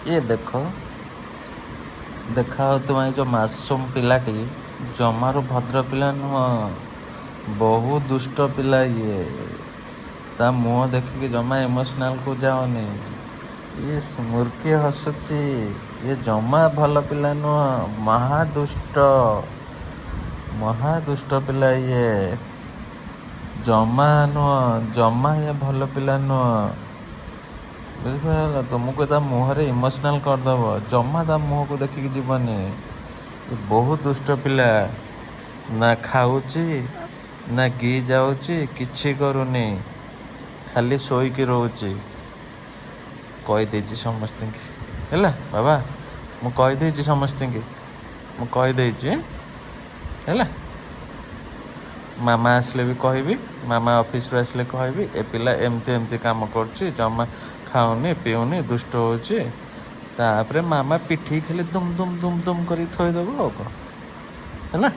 ये देखो ଦେଖା ହେଉଥିବା ଏଇ ଯେଉଁ ମାସୁମ ପିଲାଟି ଜମାରୁ ଭଦ୍ର ପିଲା ନୁହଁ, ବହୁତ ଦୁଷ୍ଟ ପିଲା ଇଏ। ତା ମୁହଁ ଦେଖିକି ଜମା ଇମୋସନାଲକୁ ଯାଉନି। ଇଏ ସ୍ମୁର୍କି ହସୁଛି। ଇଏ ଜମା ଭଲ ପିଲା ନୁହଁ, ମହାଦୁଷ୍ଟ ପିଲା ଇଏ। ଜମା ନୁହଁ, ଜମା ଇଏ ଭଲ ପିଲା ନୁହଁ। ବୁଝିପାରିଲ? ତୁମକୁ ତା ମୁହଁରେ ଇମୋସନାଲ୍ କରିଦେବ, ଜମା ତା ମୁହଁକୁ ଦେଖିକି ଯିବନି। ଏ ବହୁତ ଦୁଷ୍ଟ ପିଲା, ନା ଖାଉଛି ନା ଗି ଯାଉଛି, କିଛି କରୁନି, ଖାଲି ଶୋଇକି ରହୁଛି। କହିଦେଇଛି ସମସ୍ତଙ୍କୁ ହେଲା ବାବା, ମୁଁ କହିଦେଇଛି ସମସ୍ତଙ୍କୁ, ମୁଁ କହିଦେଇଛି ହେଲା। ମାମା ଆସିଲେ ବି କହିବି, ମାମା ଅଫିସରୁ ଆସିଲେ କହିବି ଏ ପିଲା ଏମିତି କାମ କରୁଛି, ଜମା ଖାଉନି ପିଉନି, ଦୁଷ୍ଟ ହେଉଛି। ତାପରେ ମାମା ପିଠିକି ଖାଲି ଦୁମ୍ ଦୁମ୍ କରି ଥୋଇଦେବ ଆଉ କ'ଣ ହେଲା।